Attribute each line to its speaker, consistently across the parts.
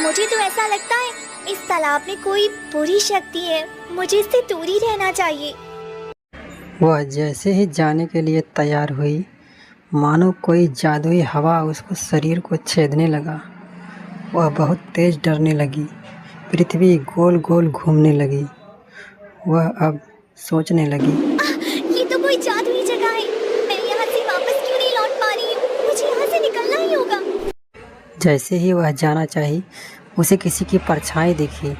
Speaker 1: मुझे तो ऐसा लगता है इस तालाब में कोई बुरी शक्ति है, मुझे इससे दूर ही रहना चाहिए।
Speaker 2: वह जैसे ही जाने के लिए तैयार हुई, मानो कोई जादुई हवा उसको शरीर को छेदने लगा। वह बहुत तेज डरने लगी। पृथ्वी गोल गोल घूमने लगी। वह अब सोचने लगी,
Speaker 1: ये तो कोई जादुई जगह है, मैं यहाँ से वापस क्यों नहीं लौट पा रही हूँ, मुझे यहाँ से निकलना ही होगा।
Speaker 2: जैसे ही वह जाना चाही, उसे किसी की परछाई दिखी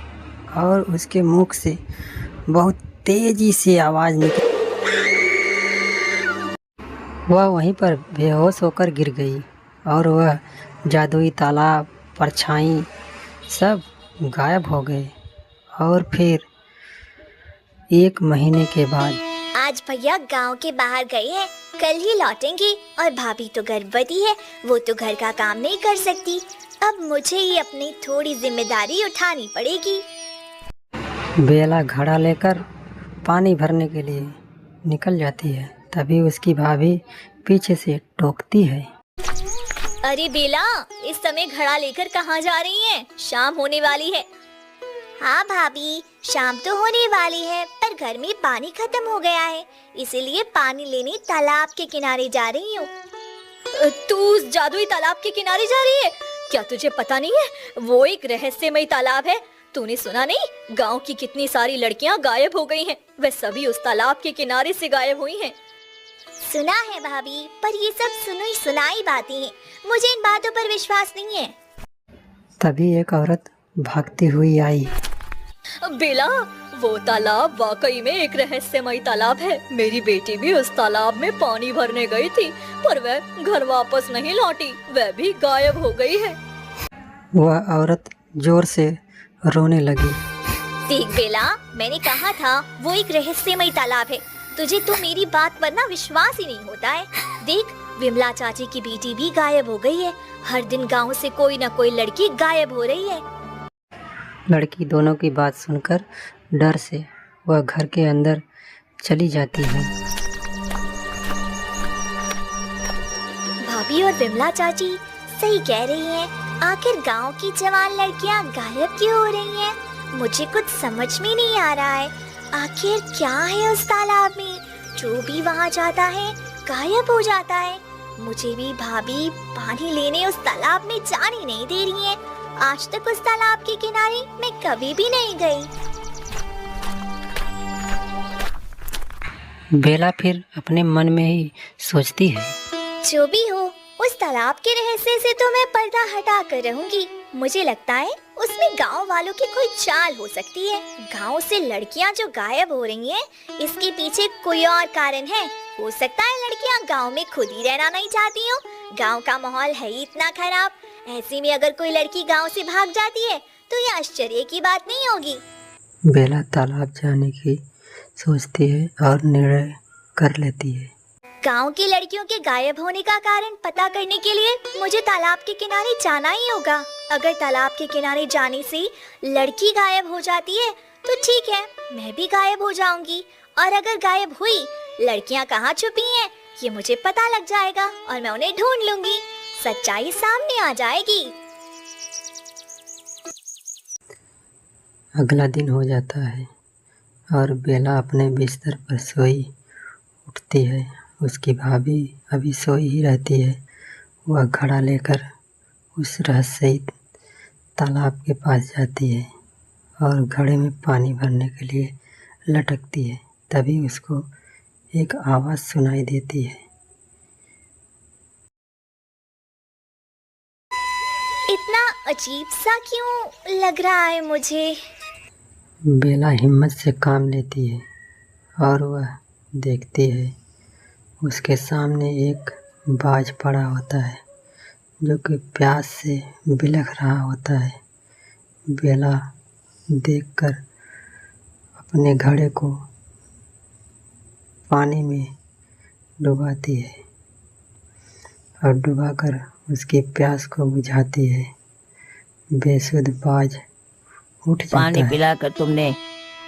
Speaker 2: और उसके मुख से बहुत तेजी से आवाज़ निकली। वह वहीं पर बेहोश होकर गिर गई और वह जादुई तालाब, परछाई सब गायब हो गए। और फिर 1 महीने के बाद
Speaker 1: आज भैया गांव के बाहर गए हैं, कल ही लौटेंगे और भाभी तो गर्भवती है, वो तो घर का काम नहीं कर सकती। अब मुझे ही अपनी थोड़ी जिम्मेदारी उठानी पड़ेगी।
Speaker 2: बेला घड़ा लेकर पानी भरने के लिए निकल जाती है। तभी उसकी भाभी पीछे से टोकती है,
Speaker 1: अरे बेला, इस समय घड़ा लेकर कहाँ जा रही हैं? शाम होने वाली है। हाँ भाभी, शाम तो होने वाली है, पर घर में पानी खत्म हो गया है, इसीलिए पानी लेने तालाब के किनारे जा रही हूँ। तू उस जादुई तालाब के किनारे जा रही है? क्या तुझे पता नहीं है, वो एक रहस्यमय तालाब है। तूने सुना नहीं, गांव की कितनी सारी लड़कियां गायब हो गई हैं, वे सभी उस तालाब के किनारे से गायब हुई हैं। सुना है भाभी, पर ये सब सुनी सुनाई बातें हैं, मुझे इन बातों पर विश्वास नहीं है।
Speaker 2: तभी एक औरत भागती हुई आई।
Speaker 1: बेला, वो तालाब वाकई में एक रहस्यमय तालाब है। मेरी बेटी भी उस तालाब में पानी भरने गई थी, पर वह घर वापस नहीं लौटी, वह भी गायब हो गई है।
Speaker 2: वह औरत जोर से रोने लगी।
Speaker 1: देख बेला, मैंने कहा था वो एक रहस्यमय तालाब है, तुझे तो मेरी बात पर ना विश्वास ही नहीं होता है। देख, विमला चाची की बेटी भी गायब हो गई है, हर दिन गांव से कोई न कोई लड़की गायब हो रही है।
Speaker 2: लड़की दोनों की बात सुनकर डर से वह घर के अंदर चली जाती है।
Speaker 1: भाभी और विमला चाची सही कह रही हैं, आखिर गांव की जवान लड़कियां गायब क्यों हो रही हैं? मुझे कुछ समझ में नहीं आ रहा है, आखिर क्या है उस तालाब में, जो भी वहां जाता है गायब हो जाता है। मुझे भी भाभी पानी लेने उस तालाब में जाने नहीं दे रही है। आज तक उस तालाब के किनारे मैं कभी भी नहीं गई।
Speaker 2: बेला फिर अपने मन में ही सोचती है,
Speaker 1: जो भी हो, उस तालाब के रहस्य से तो मैं पर्दा हटा कर रहूंगी। मुझे लगता है उसमें गांव वालों की कोई चाल हो सकती है। गांव से लड़कियां जो गायब हो रही हैं, इसके पीछे कोई और कारण है। हो सकता है लड़कियां गांव में खुद ही रहना नहीं चाहती हो, गांव का माहौल है ही इतना खराब। ऐसे में अगर कोई लड़की गांव से भाग जाती है तो ये आश्चर्य की बात नहीं होगी।
Speaker 2: बेला तालाब जाने की सोचती है और निर्णय कर लेती है।
Speaker 1: गांव की लड़कियों के गायब होने का कारण पता करने के लिए मुझे तालाब के किनारे जाना ही होगा। अगर तालाब के किनारे जाने से लड़की गायब हो जाती है तो ठीक है, मैं भी गायब हो जाऊंगी। और अगर गायब हुई, लड़कियां कहाँ छुपी हैं ये मुझे पता लग जाएगा और मैं उन्हें ढूंढ लूंगी, सच्चाई सामने आ जाएगी।
Speaker 2: अगला दिन हो जाता है और बेला अपने बिस्तर पर सोई उठती है। उसकी भाभी अभी सोई ही रहती है। वह घड़ा लेकर उस रहस्यमय तालाब के पास जाती है और घड़े में पानी भरने के लिए लटकती है। तभी उसको एक आवाज़ सुनाई देती है,
Speaker 1: इतना अजीब सा क्यों लग रहा है मुझे?
Speaker 2: बेला हिम्मत से काम लेती है और वह देखती है उसके सामने एक बाज पड़ा होता है जो कि प्यास से बिलख रहा होता है। बेला देखकर अपने घड़े को पानी में डुबाती है और डुबाकर उसकी प्यास को बुझाती है। बेसुध बाज उठ जाता
Speaker 3: पानी
Speaker 2: है।
Speaker 3: पिलाकर तुमने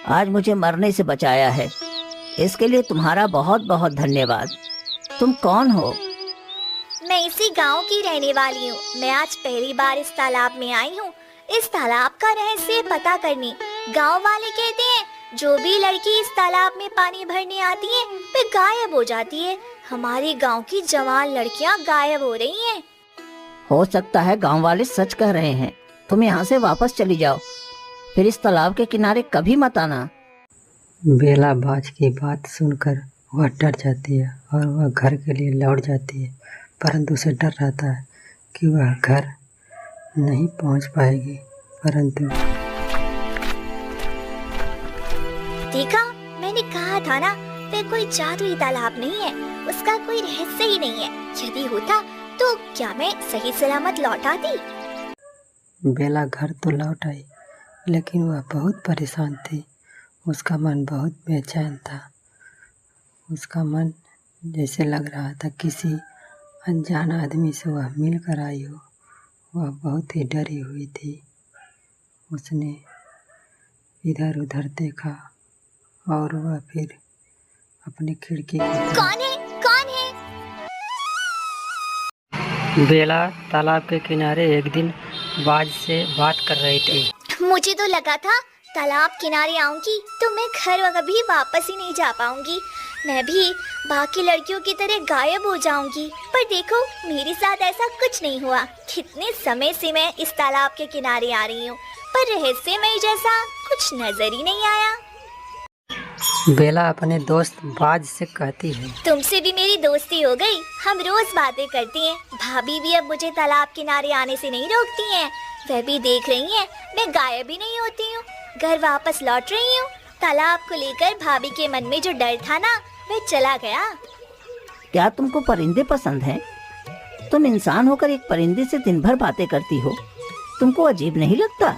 Speaker 3: आज मुझे मरने से बचाया है, इसके लिए तुम्हारा बहुत बहुत धन्यवाद। तुम कौन हो?
Speaker 1: मैं इसी गांव की रहने वाली हूँ। मैं आज पहली बार इस तालाब में आई हूँ। इस तालाब का रहस्य पता करने। गांव वाले कहते हैं जो भी लड़की इस तालाब में पानी भरने आती है वे गायब हो जाती है। हमारे गांव की जवान लड़कियां गायब हो रही हैं।
Speaker 3: हो सकता है गांव वाले सच कह रहे हैं। तुम यहाँ से वापस चली जाओ, फिर इस तालाब के किनारे कभी मत आना।
Speaker 2: बेला बाज की बात सुनकर वह डर जाती है और वह घर के लिए लौट जाती है, परंतु उसे डर रहता है कि वह घर नहीं पहुंच पाएगी। परंतु
Speaker 1: देखा, मैंने कहा था ना, वह कोई जादुई तालाब नहीं है, उसका कोई रहस्य ही नहीं है। यदि होता तो क्या मैं सही सलामत लौट आती?
Speaker 2: बेला घर तो लौट आई, लेकिन वह बहुत परेशान थी। उसका मन बहुत बेचैन था। उसका मन जैसे लग रहा था किसी अनजान आदमी से वह मिल कर आई हो। वह बहुत ही डरी हुई थी। उसने इधर उधर देखा और वह फिर अपनी खिड़की की तरफ।
Speaker 1: कौन है? कौन है?
Speaker 2: बेला तालाब के किनारे एक दिन बाज से बात कर रही थी।
Speaker 1: मुझे तो लगा था तालाब किनारे आऊंगी तो मैं घर कभी वापस ही नहीं जा पाऊंगी। मैं भी बाकी लड़कियों की तरह गायब हो जाऊंगी, पर देखो मेरे साथ ऐसा कुछ नहीं हुआ। कितने समय से मैं इस तालाब के किनारे आ रही हूँ, पर रहस्यमय जैसा कुछ नजर ही नहीं आया।
Speaker 2: बेला अपने दोस्त बाज से कहती है,
Speaker 1: तुमसे भी मेरी दोस्ती हो गई। हम रोज बातें करती हैं। भाभी भी अब मुझे तालाब किनारे आने से नहीं रोकती हैं। वह भी देख रही हैं मैं गायब ही नहीं होती हूँ, घर वापस लौट रही हूँ। तालाब को लेकर भाभी के मन में जो डर था ना, वह चला गया।
Speaker 3: क्या तुमको परिंदे पसंद हैं? तुम इंसान होकर एक परिंदे से दिन भर बातें करती हो, तुमको अजीब नहीं लगता?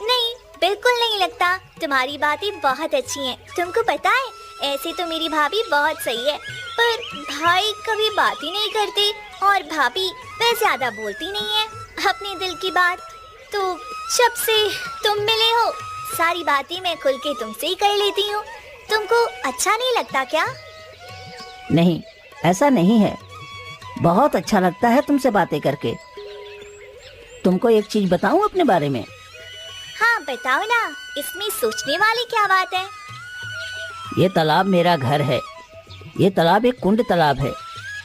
Speaker 1: नहीं, बिल्कुल नहीं लगता। तुम्हारी बातें बहुत अच्छी हैं। तुमको पता है, ऐसे तो मेरी भाभी बहुत सही है, पर भाई कभी बात ही नहीं करते और भाभी वह ज्यादा बोलती नहीं है अपने दिल की बात। तो जब से तुम मिले हो, सारी बातें मैं खुल के तुमसे ही कर लेती हूँ। तुमको अच्छा नहीं लगता क्या?
Speaker 3: नहीं, ऐसा नहीं है। बहुत अच्छा लगता है तुमसे बातें करके। तुमको एक चीज बताऊं अपने बारे में?
Speaker 1: हाँ बताओ ना, इसमें सोचने वाली क्या बात है?
Speaker 3: ये तालाब मेरा घर है। ये तालाब एक कुंड तालाब है।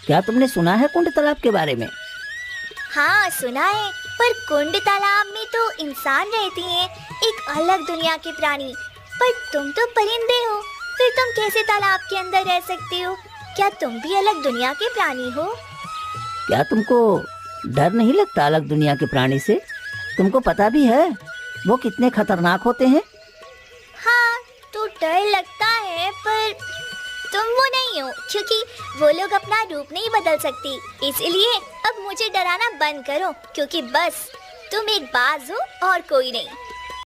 Speaker 3: क्या तुमने सुना है कुंड तालाब के बारे में?
Speaker 1: हाँ सुना है, पर कुंड तालाब में तो इंसान रहते हैं, एक अलग दुनिया के प्राणी। पर तुम तो परिंदे हो, फिर तुम कैसे तालाब के अंदर रह सकते हो? क्या तुम भी अलग दुनिया के प्राणी हो?
Speaker 3: क्या तुमको डर नहीं लगता अलग दुनिया के प्राणी से? तुमको पता भी है वो कितने खतरनाक होते हैं?
Speaker 1: हाँ तो डर लगता है, पर तुम वो नहीं हो, क्योंकि वो लोग अपना रूप नहीं बदल सकती। इसलिए अब मुझे डराना बंद करो, क्योंकि बस तुम एक बाज हो और कोई नहीं।